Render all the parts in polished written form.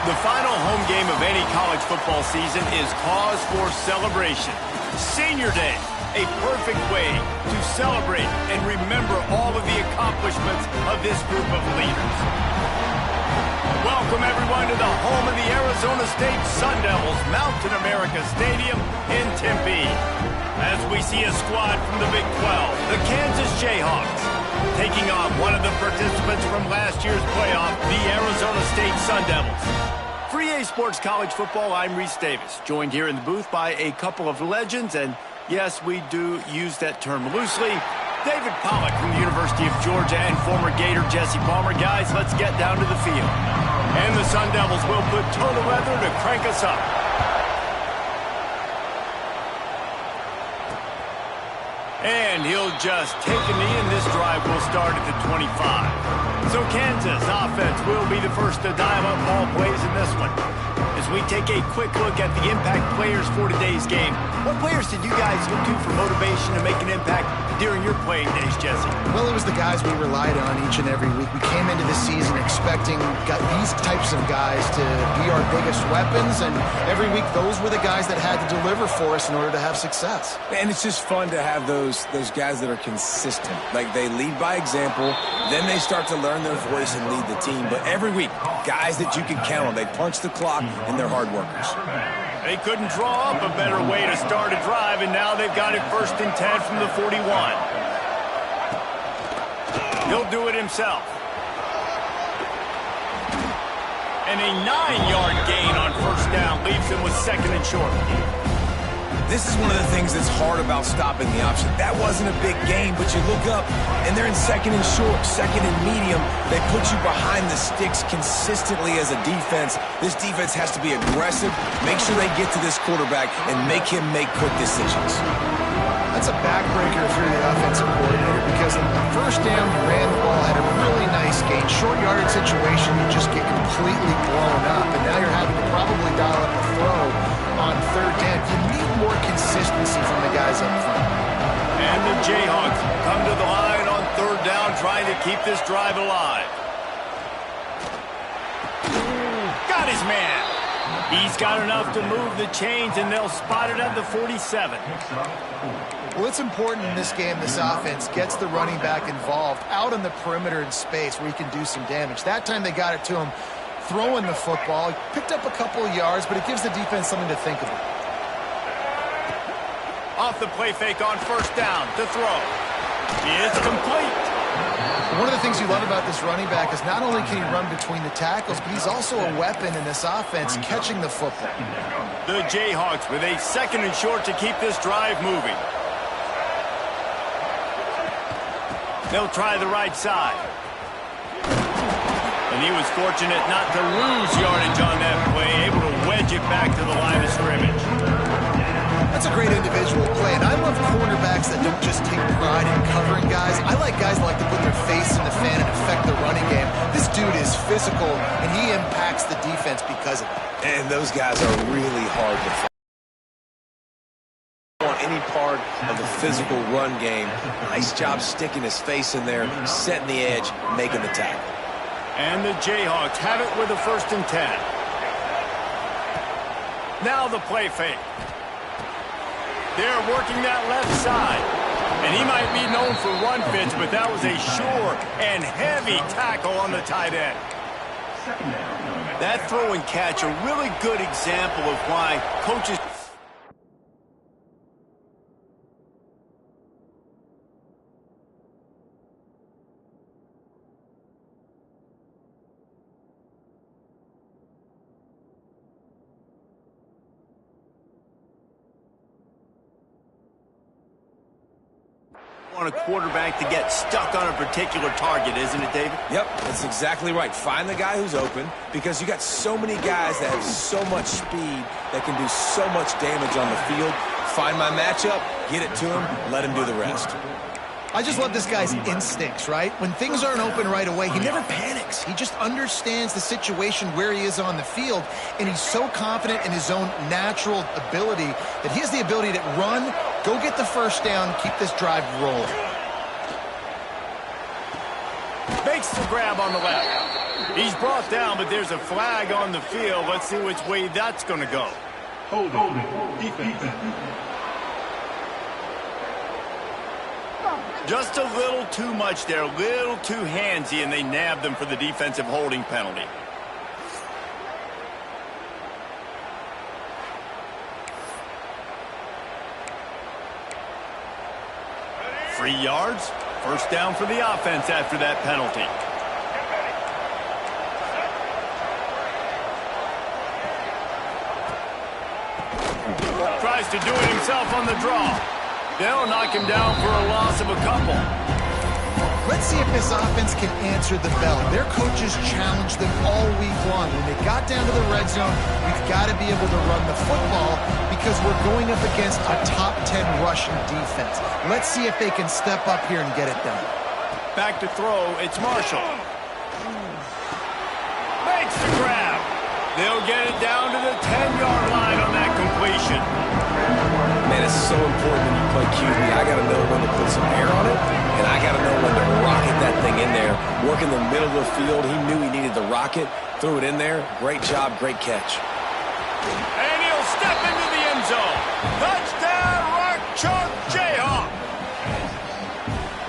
The final home game of any college football season is cause for celebration. Senior Day, a perfect way to celebrate and remember all of the accomplishments of this group of leaders. Welcome, everyone, to the home of the Arizona State Sun Devils, Mountain America Stadium in Tempe. As we see a squad from the Big 12, the Kansas Jayhawks, taking on one of the participants from last year's playoff, the Arizona State Sun Devils. For EA Sports College Football, I'm Reese Davis, joined here in the booth by a couple of legends, and yes, we do use that term loosely. David Pollack from the University of Georgia and former Gator Jesse Palmer. Guys, let's get down to the field. And the Sun Devils will put total weather to crank us up. And he'll just take a knee, and this drive will start at the 25. So Kansas offense will be the first to dial up all plays in this one. As we take a quick look at the impact players for today's game, what players did you guys look to for motivation to make an impact during your playing days, Jesse? Well, it was the guys we relied on each and every week. We came into the season expecting these types of guys to be our biggest weapons, and every week those were the guys that had to deliver for us in order to have success. And it's just fun to have those guys that are consistent. Like, they lead by example, then they start to learn their voice and lead the team. But every week, guys that you can count on. They punch the clock, and they're hard workers. They couldn't draw up a better way to start a drive, and now they've got it 1st and 10 from the 41. He'll do it himself. And a 9-yard gain on 1st down leaves him with 2nd and short. This is one of the things that's hard about stopping the option. That wasn't a big gain, but you look up, and they're in 2nd and short, 2nd and medium. They put you behind the sticks consistently as a defense. This defense has to be aggressive, make sure they get to this quarterback, and make him make quick decisions. That's a backbreaker through the offensive coordinator, because on the 1st down, you ran the ball, had a really nice gain. Short yardage situation, you just get completely blown up, and now you're having to probably dial up a throw on 3rd down. You need more consistency from the guys up front. And the Jayhawks come to the line on 3rd down, trying to keep this drive alive. Got his man. He's got enough to move the chains, and they'll spot it at the 47. Well, it's important in this game this offense gets the running back involved out on the perimeter in space where he can do some damage. That time they got it to him throwing the football. He picked up a couple of yards, but it gives the defense something to think about. Off the play fake on 1st down to throw. It's complete. One of the things you love about this running back is not only can he run between the tackles, but he's also a weapon in this offense catching the football. The Jayhawks with a 2nd and short to keep this drive moving. They'll try the right side. And he was fortunate not to lose yardage on that play, able to wedge it back to the line of scrimmage. That's a great individual play, and I love cornerbacks that don't just take pride in covering guys. I like guys that like to put their face in the fan and affect the running game. This dude is physical, and he impacts the defense because of it. And those guys are really hard to find. On any part of the physical run game. Nice job sticking his face in there, setting the edge, making the tackle. And the Jayhawks have it with a 1st and 10. Now the play fake. They're working that left side. And he might be known for run fits, but that was a sure and heavy tackle on the tight end. That throw and catch, a really good example of why coaches... on a quarterback to get stuck on a particular target, isn't it, David? Yep, that's exactly right. Find the guy who's open, because you got so many guys that have so much speed that can do so much damage on the field. Find my matchup, get it to him, let him do the rest. I just love this guy's instincts, right? When things aren't open right away, he never panics. He just understands the situation where he is on the field, and he's so confident in his own natural ability that he has the ability to run, go get the 1st down, keep this drive rolling. Makes the grab on the left. He's brought down, but there's a flag on the field. Let's see which way that's going to go. Hold it. Defense. Just a little too much there, a little too handsy, and they nabbed them for the defensive holding penalty. 3 yards, first down for the offense after that penalty. Tries to do it himself on the draw. They'll knock him down for a loss of a couple. Let's see if this offense can answer the bell. Their coaches challenged them all week long. When they got down to the red zone, we've got to be able to run the football because we're going up against a top 10 rushing defense. Let's see if they can step up here and get it done. Back to throw, it's Marshall. Makes the grab. They'll get it down to the 10-yard line on that completion. Man, it's so important when you play QB. I got to know when to put some air on it, and I got to know when to rocket that thing in there. Work in the middle of the field. He knew he needed the rocket. Threw it in there. Great job, great catch. And he'll step into the end zone. Touchdown, Rock Chalk Jayhawk.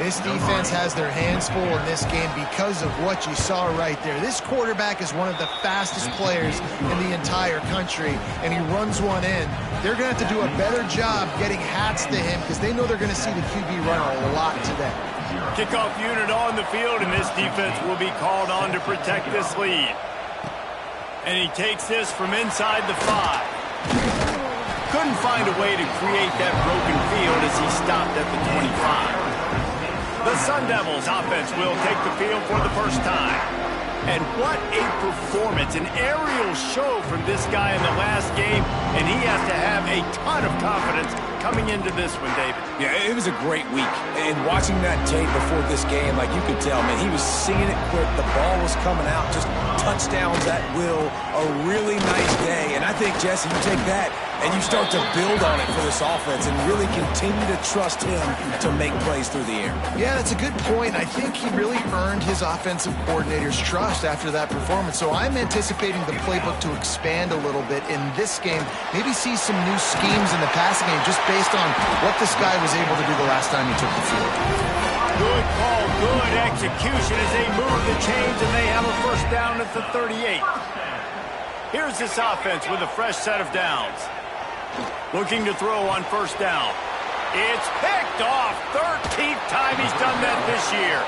This defense has their hands full in this game because of what you saw right there. This quarterback is one of the fastest players in the entire country, and he runs one in. They're going to have to do a better job getting hats to him because they know they're going to see the QB run a lot today. Kickoff unit on the field, and this defense will be called on to protect this lead. And he takes this from inside the 5. Couldn't find a way to create that broken field as he stopped at the 25. The Sun Devils offense will take the field for the first time. And what a performance, an aerial show from this guy in the last game, and he has to have a ton of confidence coming into this one, David. Yeah, it was a great week. And watching that tape before this game, like you could tell, man, he was seeing it quick. The ball was coming out, just touchdowns at will. A really nice day. And I think, Jesse, you take that and you start to build on it for this offense and really continue to trust him to make plays through the air. Yeah, that's a good point. I think he really earned his offensive coordinator's trust after that performance. So I'm anticipating the playbook to expand a little bit in this game. Maybe see some new schemes in the passing game just based on what this guy was able to do the last time he took the field. Good call, good execution as they move the chains and they have a first down at the 38. Here's this offense with a fresh set of downs. Looking to throw on first down. It's picked off. 13th time he's done that this year.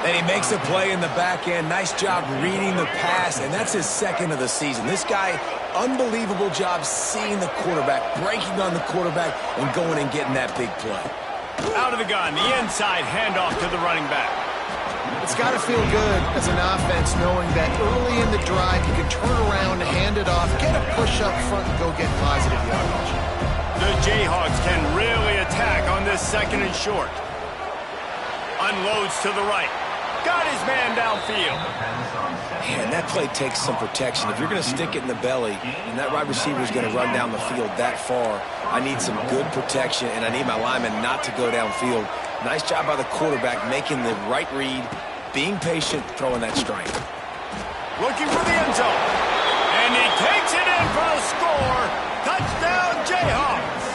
And he makes a play in the back end. Nice job reading the pass, and that's his second of the season. This guy, unbelievable job seeing the quarterback, breaking on the quarterback, and going and getting that big play. Out of the gun, the inside handoff to the running back. It's got to feel good as an offense knowing that early in the drive you can turn around, hand it off, get a push up front, and go get positive yardage. The Jayhawks can really attack on this second and short. Unloads to the right. Got his man downfield. Man, that play takes some protection. If you're going to stick it in the belly and that wide receiver is going to run down the field that far, I need some good protection, and I need my lineman not to go downfield. Nice job by the quarterback making the right read, being patient, throwing that strike. Looking for the end zone. And he takes it in for the score. Touchdown, Jayhawks.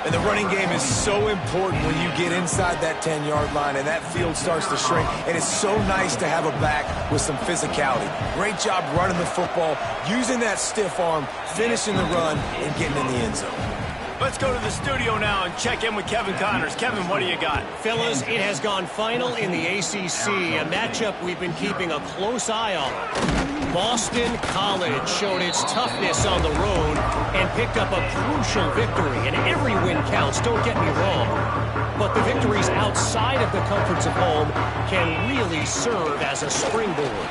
And the running game is so important when you get inside that 10-yard line and that field starts to shrink. And it's so nice to have a back with some physicality. Great job running the football, using that stiff arm, finishing the run, and getting in the end zone. Let's go to the studio now and check in with Kevin Connors. Kevin, what do you got? Fellas, it has gone final in the ACC, a matchup we've been keeping a close eye on. Boston College showed its toughness on the road and picked up a crucial victory. And every win counts, don't get me wrong. But the victories outside of the comforts of home can really serve as a springboard.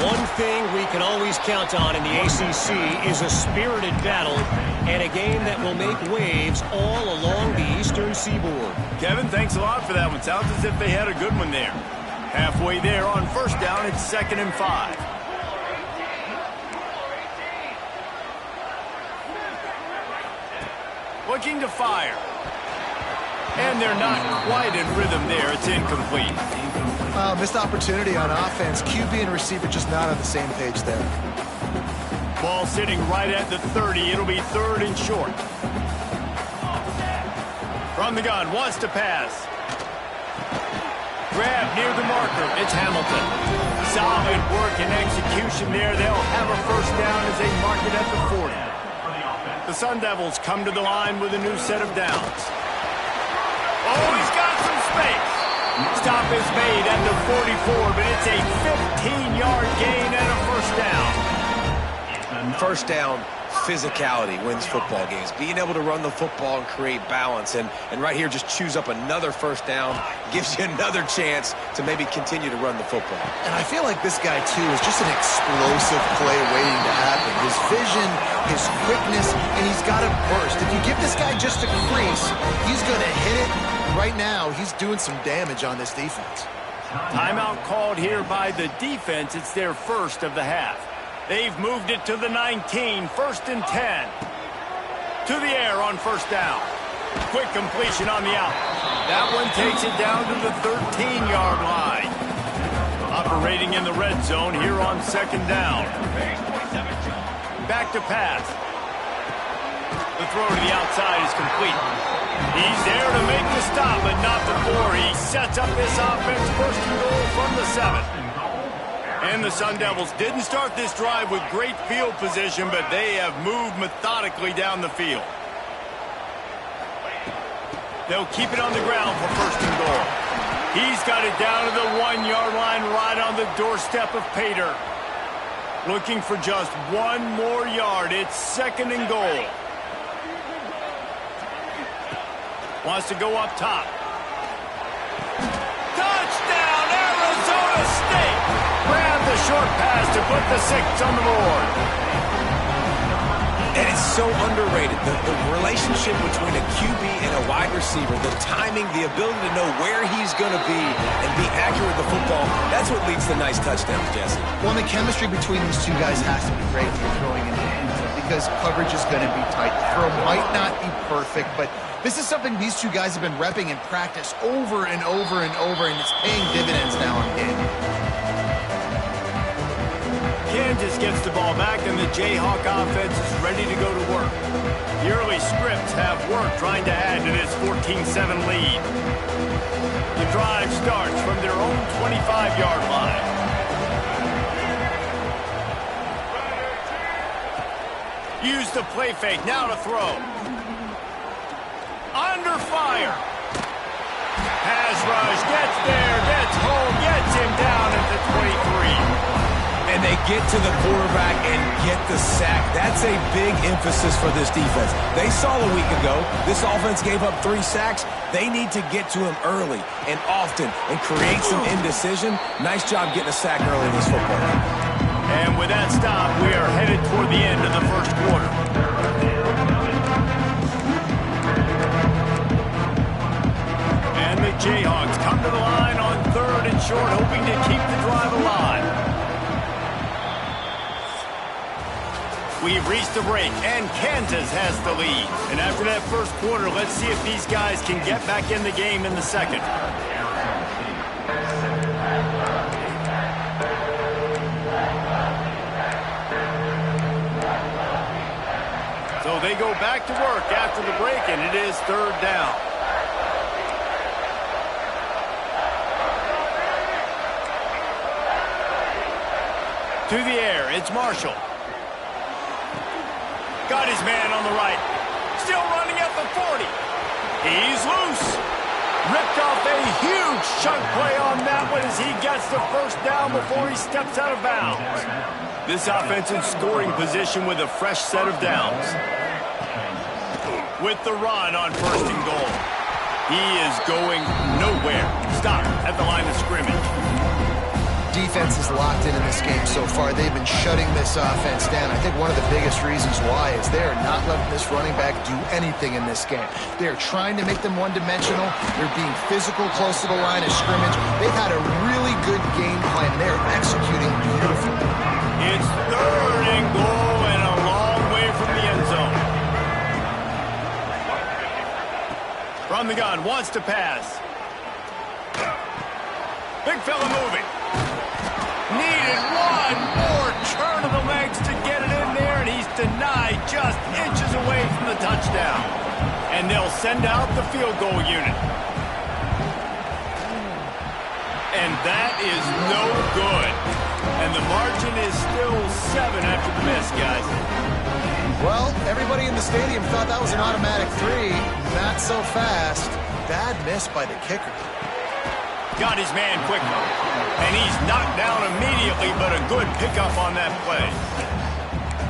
One thing we can always count on in the ACC is a spirited battle and a game that will make waves all along the eastern seaboard. Kevin, thanks a lot for that one. Sounds as if they had a good one there. Halfway there on first down, it's 2nd and 5. Looking to fire. And they're not quite in rhythm there. It's incomplete. Missed opportunity on offense. QB and receiver just not on the same page there. Ball sitting right at the 30. It'll be 3rd and short. From the gun, wants to pass. Grab near the marker. It's Hamilton. Solid work and execution there. They'll have a first down as they mark it at the 40. The Sun Devils come to the line with a new set of downs. Oh, he's got some space. Stop is made at the 44, but it's a 15-yard gain and a first down. First down, physicality wins football games. Being able to run the football and create balance. And right here, just choose up another first down. Gives you another chance to maybe continue to run the football. And I feel like this guy, too, is just an explosive play waiting to happen. His vision, his quickness, and he's got a burst. If you give this guy just a crease, he's going to hit it. Right now, he's doing some damage on this defense. Timeout called here by the defense. It's their first of the half. They've moved it to the 19, 1st and 10. To the air on first down. Quick completion on the out. That one takes it down to the 13-yard line. Operating in the red zone here on 2nd down. Back to pass. The throw to the outside is complete. He's there to make the stop, but not before he sets up this offense. 1st and goal from the 7. And the Sun Devils didn't start this drive with great field position, but they have moved methodically down the field. They'll keep it on the ground for 1st and goal. He's got it down to the 1-yard line right on the doorstep of Pater. Looking for just 1 more yard. It's 2nd and goal. Wants to go up top. Touchdown, Arizona State! Grab the short pass to put the 6 on the board. And it's so underrated. The relationship between a QB and a wide receiver, the timing, the ability to know where he's going to be and be accurate with the football, that's what leads to nice touchdowns, Jesse. Well, the chemistry between these two guys has to be great when you're throwing in the end zone because coverage is going to be tight. The throw might not be perfect, but this is something these two guys have been repping in practice over and over and over, and it's paying dividends now in game. Kansas gets the ball back, and the Jayhawk offense is ready to go to work. The early scripts have worked trying to add to this 14-7 lead. The drive starts from their own 25-yard line. Use the play fake, now to throw. Under fire. Pass rush, gets there, gets home, gets him down at the 23. And they get to the quarterback and get the sack. That's a big emphasis for this defense. They saw a week ago, this offense gave up 3 sacks. They need to get to him early and often and create some indecision. Nice job getting a sack early in this football game. And with that stop, we are headed toward the end of the first quarter. And the Jayhawks come to the line on 3rd and short, hoping to keep the drive alive. We've reached the break, and Kansas has the lead. And after that first quarter, let's see if these guys can get back in the game in the second. So they go back to work after the break, and it is 3rd down. To the air, it's Marshall. Got his man on the right. Still running at the 40. He's loose. Ripped off a huge chunk play on that one as he gets the first down before he steps out of bounds. This offense in scoring position with a fresh set of downs. With the run on 1st and goal. He is going nowhere. Stop at the line of scrimmage. Defense is locked in this game so far. They've been shutting this offense down. I think one of the biggest reasons why is they're not letting this running back do anything in this game. They're trying to make them one-dimensional. They're being physical close to the line of scrimmage. They've had a really good game plan. They're executing beautifully. It's 3rd and goal and a long way from the end zone. From the gun, wants to pass. Big fella moving. Needed one more turn of the legs to get it in there, and he's denied just inches away from the touchdown. And they'll send out the field goal unit. And that is no good. And the margin is still 7 after the miss, guys. Well, everybody in the stadium thought that was an automatic 3. Not so fast. Bad miss by the kicker. Got his man quick, and he's knocked down immediately, but a good pickup on that play.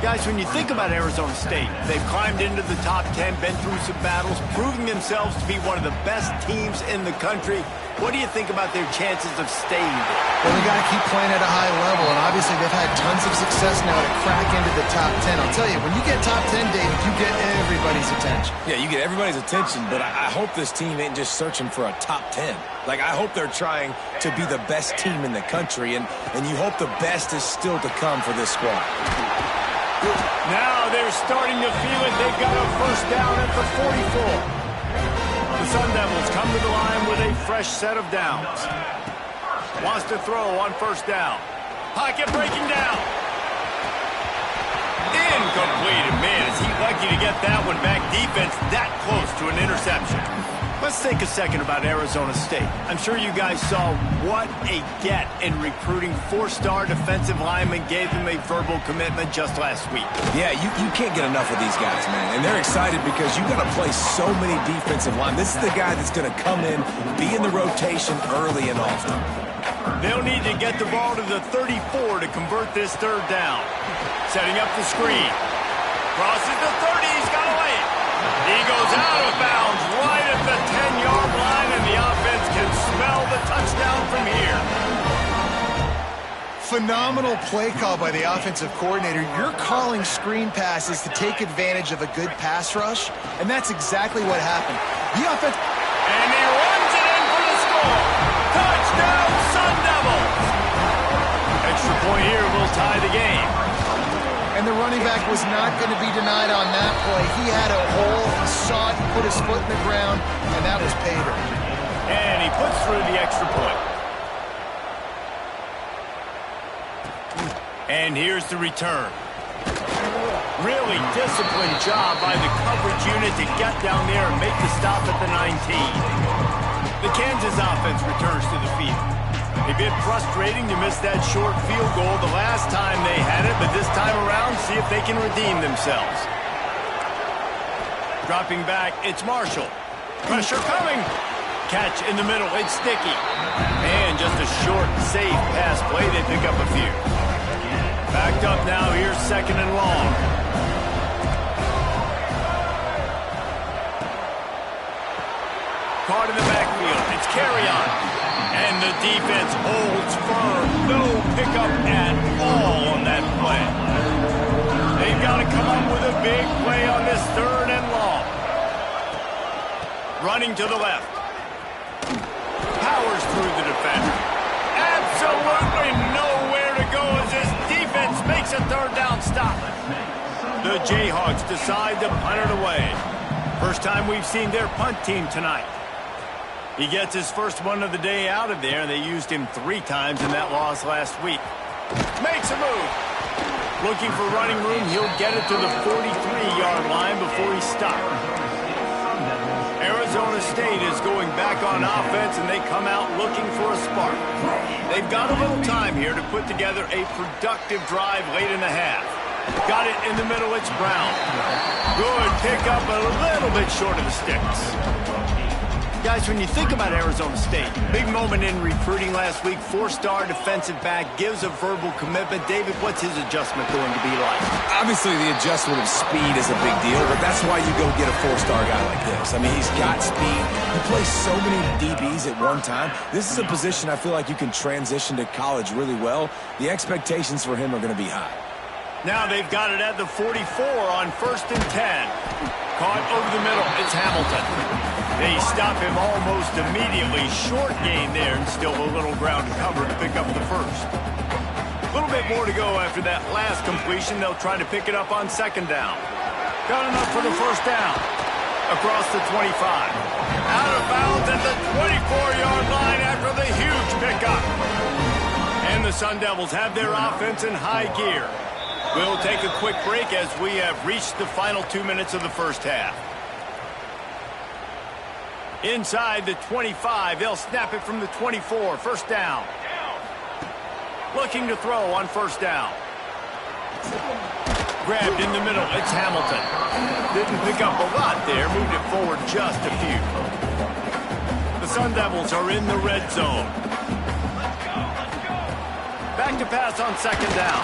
Guys, when you think about Arizona State, they've climbed into the top 10, been through some battles, proving themselves to be one of the best teams in the country. What do you think about their chances of staying there? Well, they got to keep playing at a high level, and obviously they've had tons of success now to crack into the top 10. I'll tell you, when you get top 10, David, you get everybody's attention. Yeah, you get everybody's attention, but I hope this team ain't just searching for a top 10. Like, I hope they're trying to be the best team in the country, and you hope the best is still to come for this squad. Now they're starting to feel it. They've got a first down at the 44. The Sun Devils come to the line with a fresh set of downs. Wants to throw on first down. Pocket breaking down. Incomplete. And man, is he lucky to get that one back. Defense that close to an interception. Let's think a second about Arizona State. I'm sure you guys saw what a get in recruiting. 4-star defensive linemen gave them a verbal commitment just last week. Yeah, you can't get enough of these guys, man. And they're excited because you got to play so many defensive line. This is the guy that's going to come in, be in the rotation early and often. They'll need to get the ball to the 34 to convert this third down. Setting up the screen. Crosses the 30. He's got to lay it. He goes out of bounds right at the 10-yard line, and the offense can smell the touchdown from here. Phenomenal play call by the offensive coordinator. You're calling screen passes to take advantage of a good pass rush, and that's exactly what happened. The offense... And he runs it in for the score. Touchdown, Sun Devils. Extra point here will tie the game. And the running back was not going to be denied on that play. He had a hole, he saw it, he put his foot in the ground, and that was pay dirt. And he puts through the extra point. And here's the return. Really disciplined job by the coverage unit to get down there and make the stop at the 19. The Kansas offense returns to the field. A bit frustrating to miss that short field goal the last time they had it, but this time around, see if they can redeem themselves. Dropping back, it's Marshall. Pressure coming. Catch in the middle, it's Sticky. And just a short, safe pass play, they pick up a few. Backed up now, here's second and long. Caught in the backfield, it's Carry-On. And the defense holds firm. No pickup at all on that play. They've got to come up with a big play on this third and long. Running to the left. Powers through the defender. Absolutely nowhere to go as this defense makes a third down stop. The Jayhawks decide to punt it away. First time we've seen their punt team tonight. He gets his first one of the day out of there. They used him 3 times in that loss last week. Makes a move. Looking for running room. He'll get it to the 43-yard line before he stops. Arizona State is going back on offense, and they come out looking for a spark. They've got a little time here to put together a productive drive late in the half. Got it in the middle. It's Brown. Good pickup, a little bit short of the sticks. Guys, when you think about Arizona State, big moment in recruiting last week, 4-star defensive back, gives a verbal commitment. David, what's his adjustment going to be like? Obviously, the adjustment of speed is a big deal, but that's why you go get a 4-star guy like this. I mean, he's got speed. He plays so many DBs at one time. This is a position I feel like you can transition to college really well. The expectations for him are going to be high. Now they've got it at the 44 on 1st and 10. Caught over the middle. It's Hamilton. They stop him almost immediately. Short gain there, and still a little ground to cover to pick up the first. A little bit more to go after that last completion. They'll try to pick it up on second down. Got enough for the first down. Across the 25. Out of bounds at the 24-yard line after the huge pickup. And the Sun Devils have their offense in high gear. We'll take a quick break as we have reached the final 2 minutes of the first half. Inside the 25, they'll snap it from the 24. First down. Looking to throw on first down. Grabbed in the middle, it's Hamilton. Didn't pick up a lot there, moved it forward just a few. The Sun Devils are in the red zone. Back to pass on second down.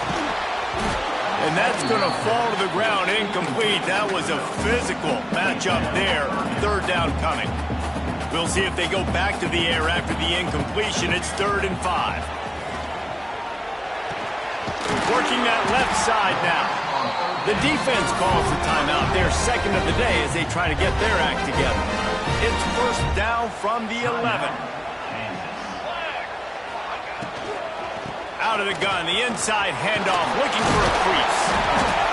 And that's going to fall to the ground incomplete. That was a physical matchup there. Third down coming. We'll see if they go back to the air after the incompletion. It's 3rd and 5. Working that left side now. The defense calls the timeout. Their second of the day as they try to get their act together. It's first down from the 11. Out of the gun, the inside handoff, looking for a crease.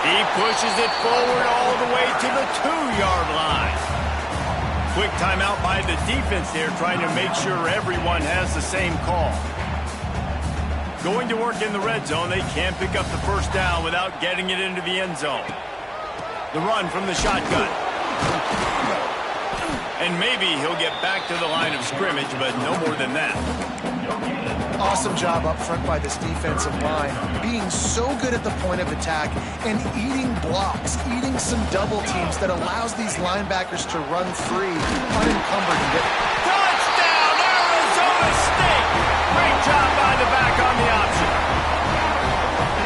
He pushes it forward all the way to the 2-yard line. Quick timeout by the defense there, trying to make sure everyone has the same call. Going to work in the red zone, they can't pick up the first down without getting it into the end zone. The run from the shotgun. And maybe he'll get back to the line of scrimmage, but no more than that. Awesome job up front by this defensive line, being so good at the point of attack and eating blocks, eating some double teams that allows these linebackers to run free, unencumbered, and get... Touchdown, Arizona State! Great job by the back on the option.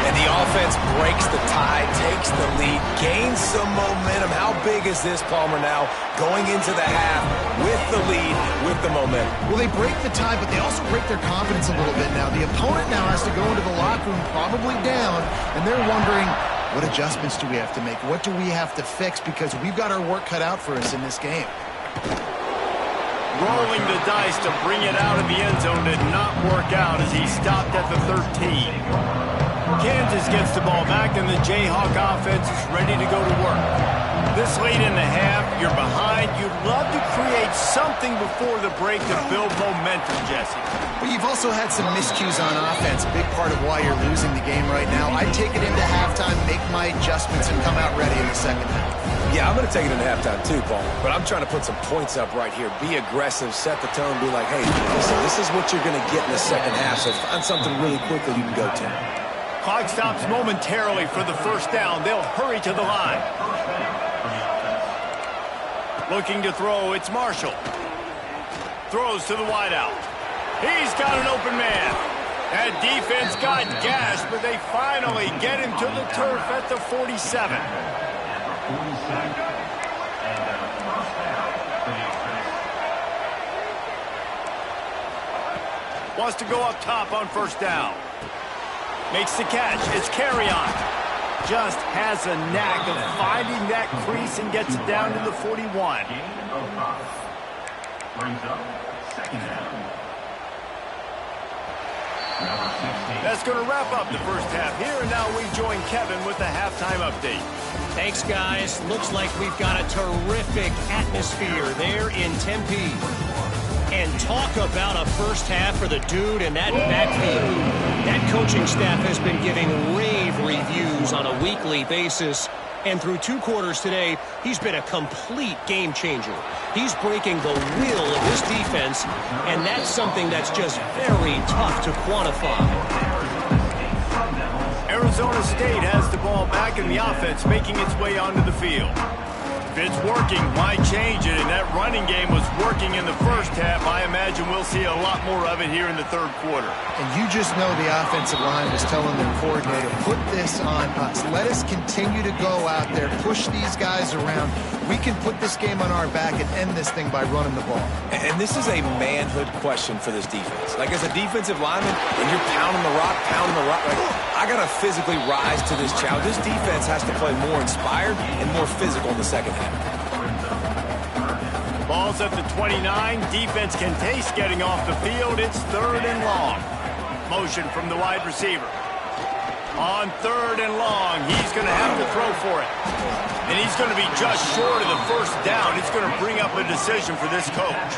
And the offense breaks the tie, takes the lead, gains some momentum. How big is this, Palmer, now? Going into the half with the lead, with the momentum. Well, they break the tie, but they also break their confidence a little bit now. The opponent now has to go into the locker room probably down, and they're wondering, what adjustments do we have to make? What do we have to fix? Because we've got our work cut out for us in this game. Rolling the dice to bring it out of the end zone did not work out as he stopped at the 13. Kansas gets the ball back, and the Jayhawk offense is ready to go to work. This late in the half, you're behind. You'd love to create something before the break to build momentum, Jesse. But you've also had some miscues on offense, a big part of why you're losing the game right now. I'd take it into halftime, make my adjustments, and come out ready in the second half. Yeah, I'm going to take it into halftime too, Paul. But I'm trying to put some points up right here. Be aggressive, set the tone, be like, hey, listen, this is what you're going to get in the second half, so find something really quickly you can go to. Clock stops momentarily for the first down. They'll hurry to the line. Looking to throw, it's Marshall. Throws to the wideout. He's got an open man. That defense got gashed, but they finally get him to the turf at the 47. Wants to go up top on first down. Makes the catch. It's Carry-On. Just has a knack of finding that crease and gets it down to the 41. That's going to wrap up the first half here, and now we join Kevin with the halftime update. Thanks, guys. Looks like we've got a terrific atmosphere there in Tempe. And talk about a first half for the dude in that backfield. That coaching staff has been giving rave reviews on a weekly basis. And through 2 quarters today, he's been a complete game changer. He's breaking the will of this defense, and that's something that's just very tough to quantify. Arizona State has the ball back in the offense, making its way onto the field. If it's working, why change it? And that running game was working in the first half. I imagine we'll see a lot more of it here in the third quarter. And you just know the offensive line was telling their coordinator, put this on us. Let us continue to go out there, push these guys around. We can put this game on our back and end this thing by running the ball. And this is a manhood question for this defense. Like, as a defensive lineman, when you're pounding the rock, like, I got to physically rise to this challenge. This defense has to play more inspired and more physical in the second half. Ball's at the 29. Defense can taste getting off the field. It's 3rd and long. Motion from the wide receiver. On 3rd and long, he's going to have to throw for it. And he's going to be just short of the first down. It's going to bring up a decision for this coach.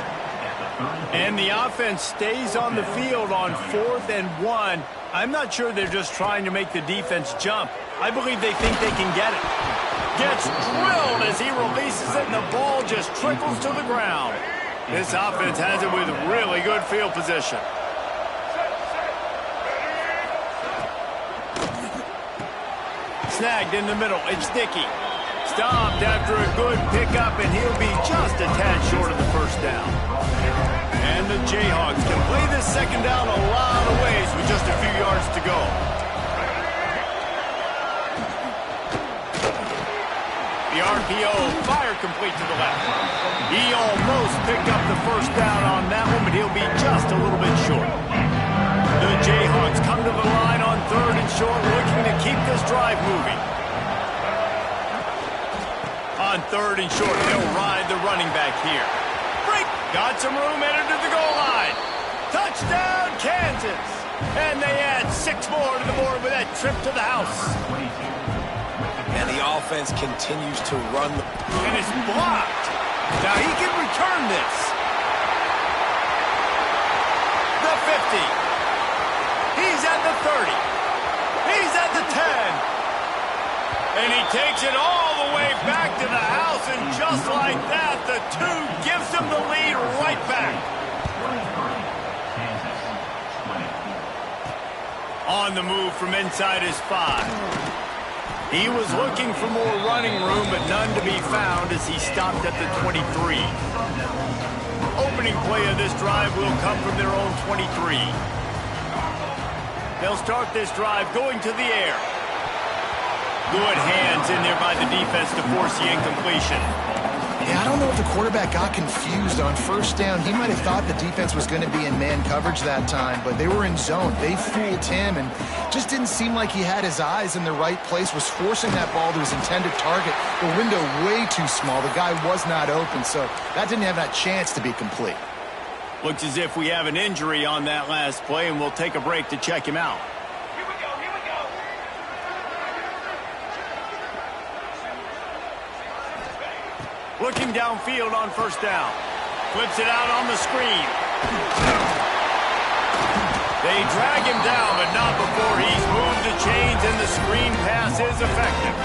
And the offense stays on the field on 4th and 1. I'm not sure they're just trying to make the defense jump. I believe they think they can get it. Gets drilled as he releases it, and the ball just trickles to the ground. This offense has it with really good field position. Snagged in the middle. It's Dickey. Stopped after a good pickup, and he'll be just a tad short of the first down. And the Jayhawks can play this second down a lot of ways with just a few yards to go. The RPO, fire complete to the left. He almost picked up the first down on that one, but he'll be just a little bit short. The Jayhawks come to the line on 3rd and short, looking to keep this drive moving. On 3rd and short, they'll ride the running back here. Break, got some room, entered to the goal line. Touchdown, Kansas! And they add 6 more to the board with that trip to the house. And the offense continues to run. And it's blocked. Now he can return this. The 50. He's at the 30. He's at the 10. And he takes it all the way back to the house. And just like that, the 2 gives him the lead right back. On the move from inside his 5. He was looking for more running room, but none to be found as he stopped at the 23. Opening play of this drive will come from their own 23. They'll start this drive going to the air. Good hands in there by the defense to force the incompletion. Yeah, I don't know if the quarterback got confused on first down. He might have thought the defense was going to be in man coverage that time, but they were in zone. They fooled him and just didn't seem like he had his eyes in the right place, was forcing that ball to his intended target. The window way too small. The guy was not open, so that didn't have that chance to be complete. Looks as if we have an injury on that last play, and we'll take a break to check him out. Looking downfield on first down. Flips it out on the screen. They drag him down, but not before he's moved the chains, and the screen pass is effective.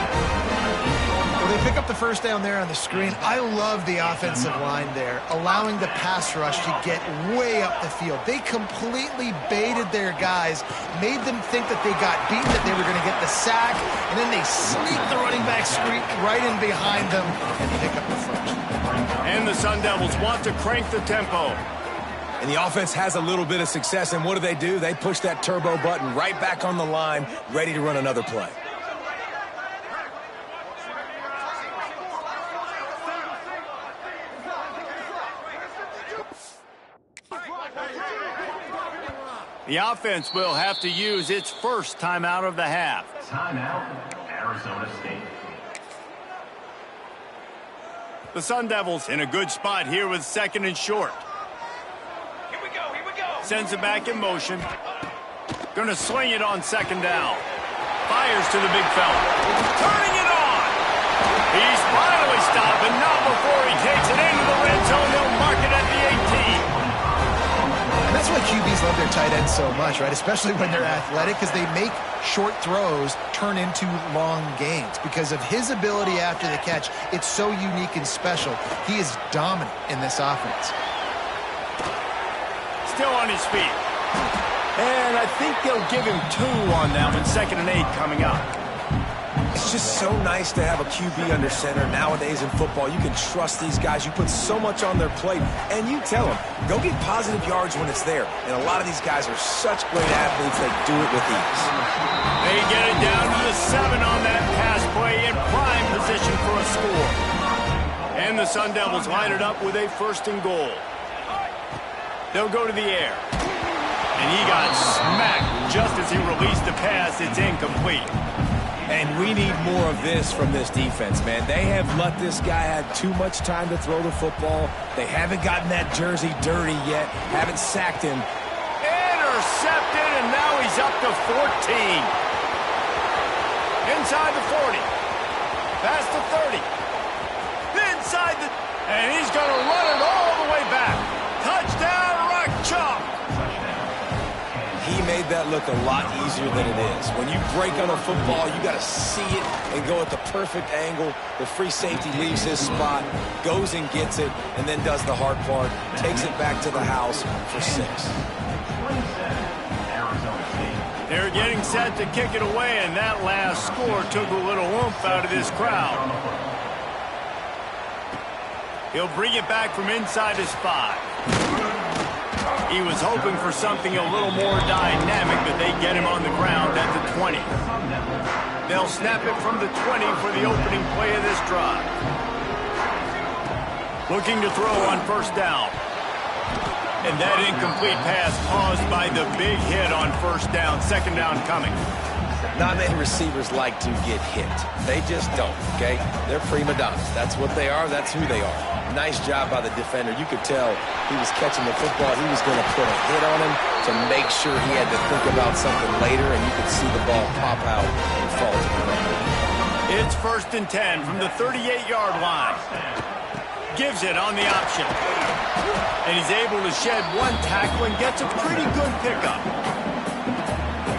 Well, they pick up the first down there on the screen. I love the offensive line there, allowing the pass rush to get way up the field. They completely baited their guys, made them think that they got beaten, that they were going to get the sack, and then they sneak the running back screen right in behind them and pick up the first. And the Sun Devils want to crank the tempo. And the offense has a little bit of success, and what do? They push that turbo button right back on the line, ready to run another play. The offense will have to use its first timeout of the half. Timeout, Arizona State. The Sun Devils in a good spot here with 2nd and short. Here we go. Sends it back in motion. Gonna sling it on 2nd down. Fires to the big fella. Turning it on. He's finally stopped, but not before he takes it into the red zone. They'll mark it at the 18. And that's why QBs love their tight ends so much, right? Especially when they're athletic, because they make short throws turn into long gains. Because of his ability after the catch, it's so unique and special. He is dominant in this offense. Still on his feet. And I think they'll give him 2 on that one. 2nd and 8 coming up. It's just so nice to have a QB under center. Nowadays in football, you can trust these guys. You put so much on their plate, and you tell them, go get positive yards when it's there. And a lot of these guys are such great athletes, they do it with ease. They get it down to the 7 on that pass play in prime position for a score. And the Sun Devils line it up with a 1st and goal. They'll go to the air. And he got smacked just as he released the pass. It's incomplete. And we need more of this from this defense, man. They have let this guy have too much time to throw the football. They haven't gotten that jersey dirty yet, haven't sacked him. Intercepted, and now he's up to 14. inside the 40. Past the 30. Inside the... And he's going to run it all the way back. Touchdown, Rock Chalk. He made that look a lot easier than it is. When you break on a football, you got to see it and go at the perfect angle. The free safety leaves his spot, goes and gets it, and then does the hard part, takes it back to the house for 6. They're getting set to kick it away, and that last score took a little oomph out of this crowd. He'll bring it back from inside his 5. He was hoping for something a little more dynamic, but they get him on the ground at the 20. They'll snap it from the 20 for the opening play of this drive. Looking to throw on first down. And that incomplete pass caused by the big hit on first down. Second down coming. Not many receivers like to get hit. They just don't, okay? They're prima donnas. That's what they are. That's who they are. Nice job by the defender. You could tell he was catching the football. He was going to put a hit on him to make sure he had to think about something later, and you could see the ball pop out and fall to the ground. It's 1st and 10 from the 38-yard line. Gives it on the option. And he's able to shed one tackle and gets a pretty good pickup.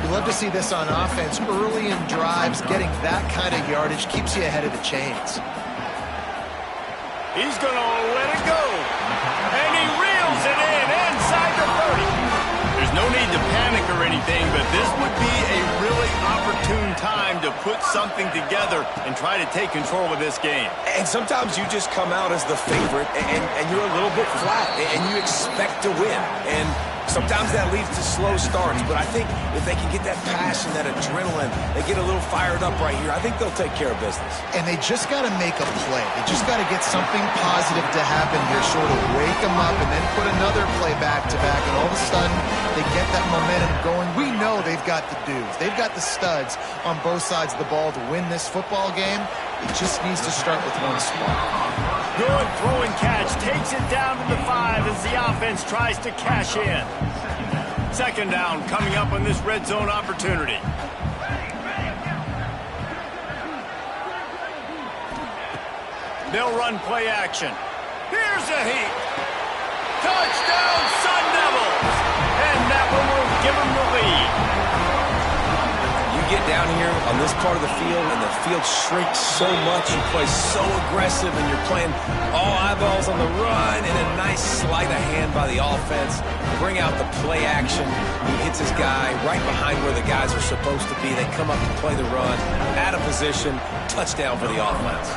You love to see this on offense. Early in drives, getting that kind of yardage keeps you ahead of the chains. He's going to let it go. And he reels it in inside the 30. There's no need to panic or anything, but this would be a really opportune time to put something together and try to take control of this game. And sometimes you just come out as the favorite, and you're a little bit flat, and you expect to win. And sometimes that leads to slow starts, but I think if they can get that passion, that adrenaline, they get a little fired up right here, I think they'll take care of business. And they just got to make a play. They just got to get something positive to happen here, sort of wake them up, and then put another play back-to-back, and all of a sudden they get that momentum going. We know they've got the dudes. They've got the studs on both sides of the ball to win this football game. It just needs to start with one spot. Good throwing catch. Takes it down to the 5 as the offense tries to cash in. Second down coming up on this red zone opportunity. They'll run play action. Here's a heat. Touchdown, Sun Devils. And that one will give them the lead. You get down here on this part of the field, and the field shrinks so much. You play so aggressive, and you're playing all eyeballs on the run, and a nice sleight of hand by the offense. Bring out the play action. He hits his guy right behind where the guys are supposed to be. They come up to play the run, out of position, touchdown for the offense.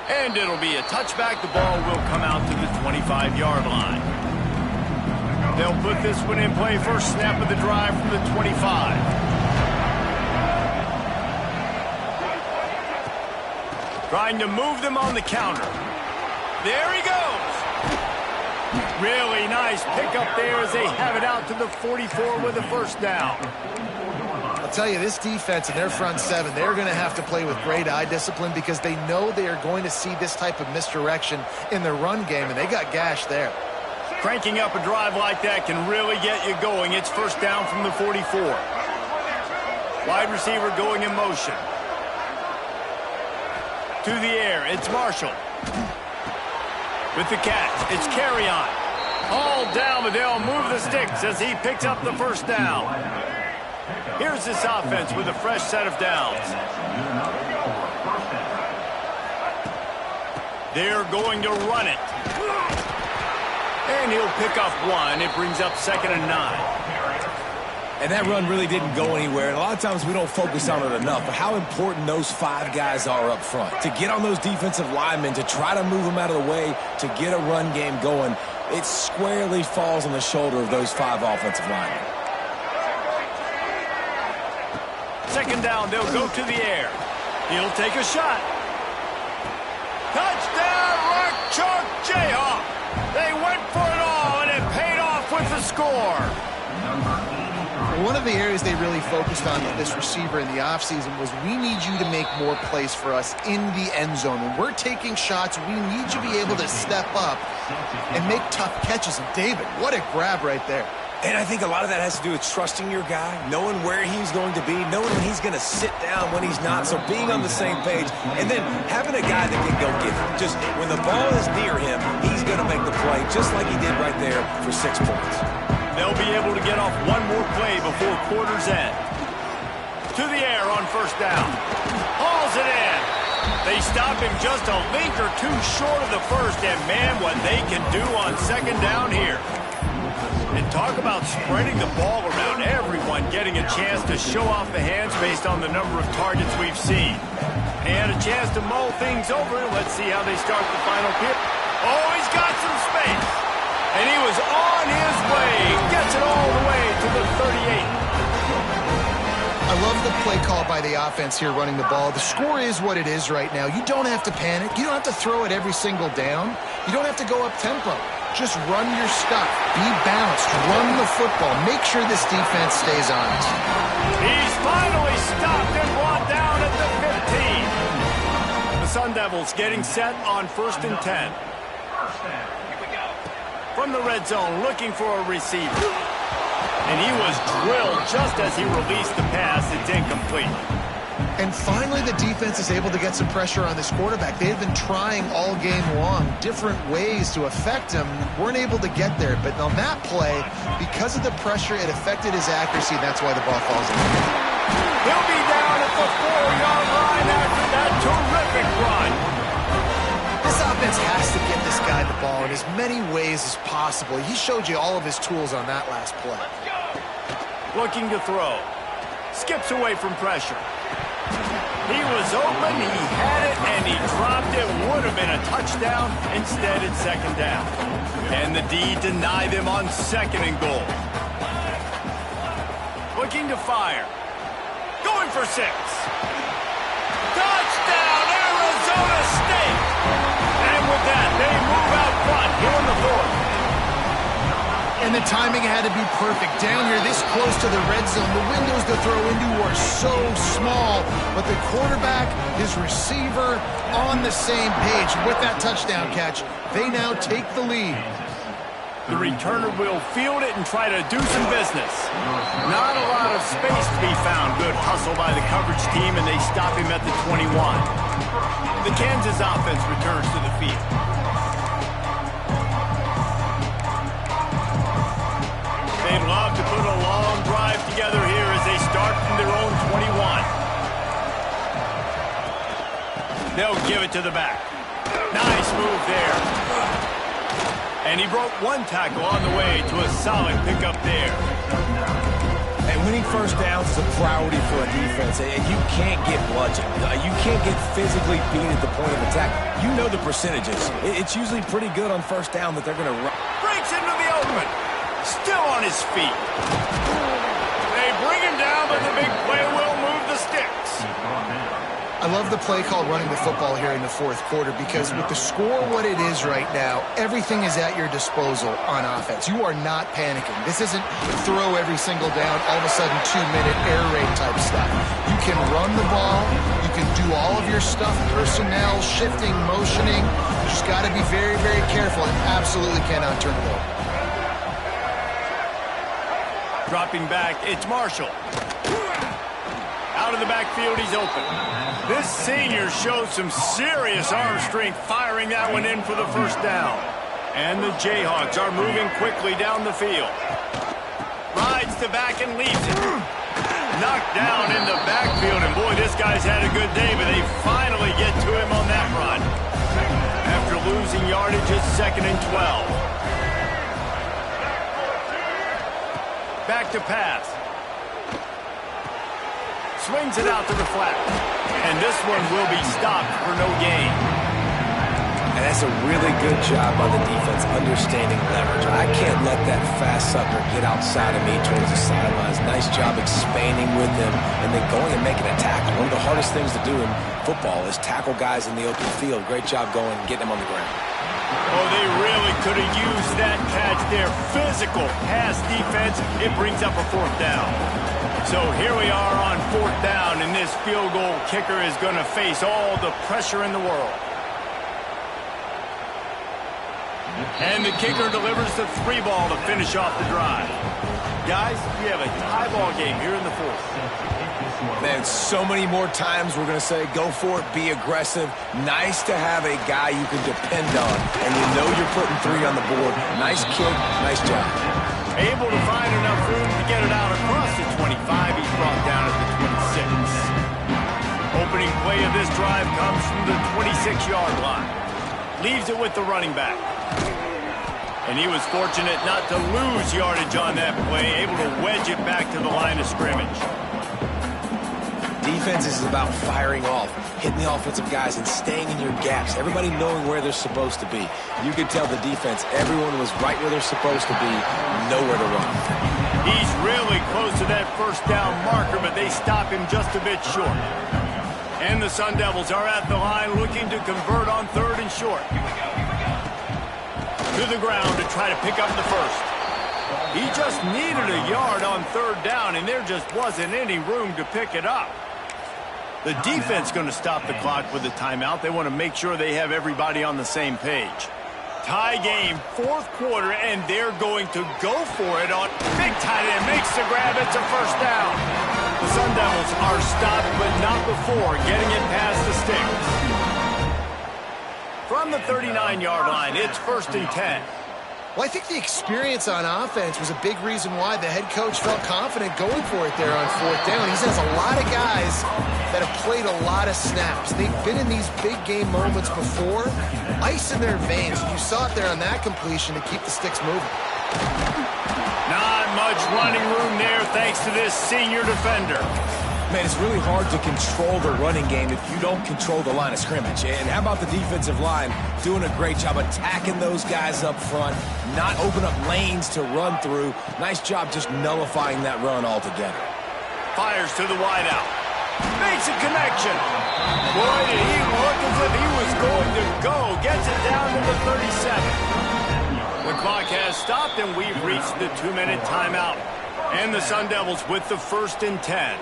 And it'll be a touchback. The ball will come out to the 25-yard line. They'll put this one in play. First snap of the drive from the 25. Trying to move them on the counter. There he goes. Really nice pickup there as they have it out to the 44 with a first down. I'll tell you, this defense and their front 7, they're going to have to play with great eye discipline because they know they are going to see this type of misdirection in their run game, and they got gashed there. Cranking up a drive like that can really get you going. It's first down from the 44. Wide receiver going in motion. To the air, it's Marshall. With the catch, it's Carry-On. All down, but they'll move the sticks as he picks up the first down. Here's this offense with a fresh set of downs. They're going to run it. And he'll pick up one. It brings up 2nd and 9. And that run really didn't go anywhere. And a lot of times we don't focus on it enough. But how important those 5 guys are up front. To get on those defensive linemen, to try to move them out of the way, to get a run game going, it squarely falls on the shoulder of those 5 offensive linemen. Second down, they'll go to the air. He'll take a shot. Touchdown, Rock Chalk Jayhawk. They went for it all, and it paid off with the score. One of the areas they really focused on with this receiver in the offseason was we need you to make more plays for us in the end zone. When we're taking shots, we need you to be able to step up and make tough catches. And David, what a grab right there. And I think a lot of that has to do with trusting your guy, knowing where he's going to be, knowing when he's going to sit down, when he's not. So being on the same page, and then having a guy that can go get it. Just when the ball is near him, he's going to make the play, just like he did right there for 6 points. They'll be able to get off one more play before quarter's end. To the air on first down. Hauls it in. They stop him just a link or two short of the first, and man, what they can do on second down here. And talk about spreading the ball around, everyone getting a chance to show off the hands based on the number of targets we've seen. And a chance to mull things over. Let's see how they start the final period. Oh, he's got some space. And he was on his way. Gets it all the way to the 38. I love the play call by the offense here running the ball. The score is what it is right now. You don't have to panic. You don't have to throw it every single down. You don't have to go up tempo. Just run your stuff. Be balanced. Run the football. Make sure this defense stays honest. He's finally stopped and brought down at the 15. The Sun Devils getting set on 1st and 10. From the red zone, looking for a receiver. And he was drilled just as he released the pass. It's incomplete. And finally, the defense is able to get some pressure on this quarterback. They've been trying all game long different ways to affect him. Weren't able to get there. But on that play, because of the pressure, it affected his accuracy. That's why the ball falls in. He'll be down at the 4-yard line after that terrific run. This offense has to get this guy the ball in as many ways as possible. He showed you all of his tools on that last play. Looking to throw. Skips away from pressure. He was open, he had it, and he dropped it. Would have been a touchdown. Instead, it's second down. And the D denied him on 2nd and goal. Looking to fire. Going for 6. Touchdown, Arizona State! And with that, they move out front here in the 4th. And the timing had to be perfect. Down here, this close to the red zone, the windows to throw into are so small. But the quarterback, his receiver, on the same page. With that touchdown catch, they now take the lead. The returner will field it and try to do some business. Not a lot of space to be found. Good hustle by the coverage team, and they stop him at the 21. The Kansas offense returns to the field. They'd love to put a long drive together here as they start from their own 21. They'll give it to the back. Nice move there. And he broke one tackle on the way to a solid pickup there. And winning first downs is a priority for a defense, and you can't get bludgeoned. You can't get physically beat at the point of attack. You know the percentages. It's usually pretty good on first down that they're going to run. Breaks into the open. Still on his feet. They bring him down, but the big play will move the sticks. I love the play call running the football here in the 4th quarter because with the score what it is right now, everything is at your disposal on offense. You are not panicking. This isn't throw every single down, all of a sudden 2-minute air raid type stuff. You can run the ball. You can do all of your stuff, personnel, shifting, motioning. You just got to be very, very careful and absolutely cannot turn it over. Dropping back, it's Marshall. Out of the backfield, he's open. This senior showed some serious arm strength firing that one in for the first down. And the Jayhawks are moving quickly down the field. Rides to back and leaves it. Knocked down in the backfield, and boy, this guy's had a good day, but they finally get to him on that run. After losing yardage, it's 2nd and 12. Back to pass. Swings it out to the flat. And this one will be stopped for no gain. And that's a really good job by the defense understanding leverage. I can't let that fast sucker get outside of me towards the sidelines. Nice job expanding with him and then going and making a tackle. One of the hardest things to do in football is tackle guys in the open field. Great job going and getting them on the ground. Oh, they really could have used that catch there. Physical pass defense. It brings up a 4th down. So here we are on 4th down, and this field goal kicker is going to face all the pressure in the world. And the kicker delivers the 3 ball to finish off the drive. Guys, we have a tie ball game here in the fourth. Man, so many more times we're going to say, go for it, be aggressive. Nice to have a guy you can depend on, and you know you're putting 3 on the board. Nice kick, nice job. Able to find enough room to get it out across the 25. He's brought down at the 26. Opening play of this drive comes from the 26-yard line. Leaves it with the running back. And he was fortunate not to lose yardage on that play, able to wedge it back to the line of scrimmage. Defense is about firing off, hitting the offensive guys and staying in your gaps, everybody knowing where they're supposed to be. You could tell the defense, everyone was right where they're supposed to be, nowhere to run. He's really close to that first down marker, but they stop him just a bit short. And the Sun Devils are at the line looking to convert on 3rd and short. To the ground to try to pick up the first. He just needed a yard on 3rd down, and there just wasn't any room to pick it up. The defense going to stop the clock with a timeout. They want to make sure they have everybody on the same page. Tie game, 4th quarter, and they're going to go for it on big tight end. Makes the grab. It's a first down. The Sun Devils are stopped, but not before getting it past the sticks. From the 39-yard line, it's 1st and 10. Well, I think the experience on offense was a big reason why the head coach felt confident going for it there on 4th down. He says a lot of guys that have played a lot of snaps. They've been in these big game moments before. Ice in their veins. You saw it there on that completion to keep the sticks moving. Not much running room there thanks to this senior defender. Man, it's really hard to control the running game if you don't control the line of scrimmage. And how about the defensive line doing a great job attacking those guys up front, not open up lanes to run through. Nice job just nullifying that run altogether. Fires to the wideout. Makes a connection. Boy, did he look as if he was going to go. Gets it down to the 37. The clock has stopped, and we've reached the 2-minute timeout. And the Sun Devils with the 1st and 10.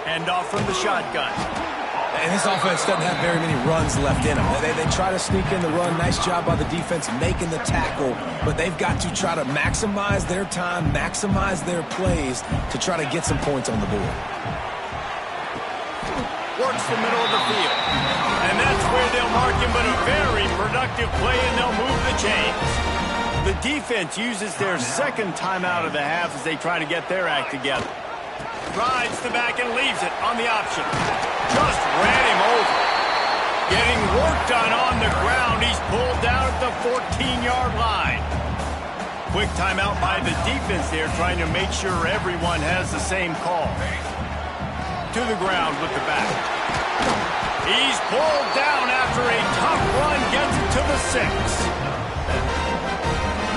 Hand off from the shotgun. And this offense doesn't have very many runs left in them. They try to sneak in the run. Nice job by the defense making the tackle. But they've got to try to maximize their time, maximize their plays to try to get some points on the board. Works the middle of the field. And that's where they'll mark him, but a very productive play, and they'll move the chains. The defense uses their 2nd timeout of the half as they try to get their act together. Rides the back and leaves it on the option. Just ran him over. Getting work done on the ground. He's pulled down at the 14-yard line. Quick timeout by the defense there, trying to make sure everyone has the same call. To the ground with the back. He's pulled down after a tough run. Gets it to the 6.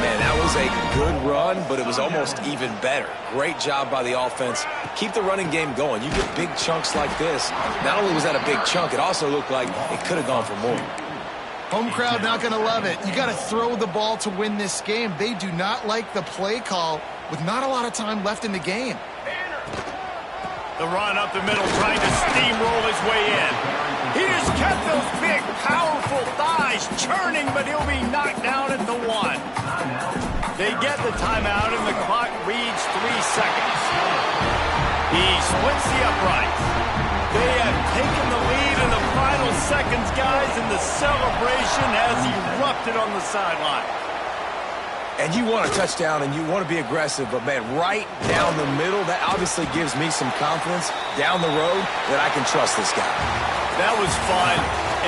Man, that was a good run, but it was almost even better. Great job by the offense. Keep the running game going. You get big chunks like this. Not only was that a big chunk, it also looked like it could have gone for more. Home crowd not going to love it. You got to throw the ball to win this game. They do not like the play call with not a lot of time left in the game. The run up the middle, trying to steamroll his way in. He just kept those big, powerful thighs churning, but he'll be knocked down at the 1. They get the timeout, and the clock reads 3 seconds. He splits the upright. They have taken the lead in the final seconds, guys, and the celebration has erupted on the sideline. And you want a touchdown, and you want to be aggressive, but, man, right down the middle, that obviously gives me some confidence down the road that I can trust this guy. That was fun,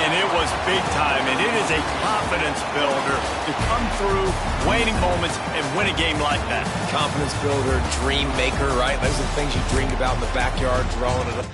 and it was big time, and it is a confidence builder to come through waning moments and win a game like that. Confidence builder, dream maker, right? Those are the things you dreamed about in the backyard, throwing it up.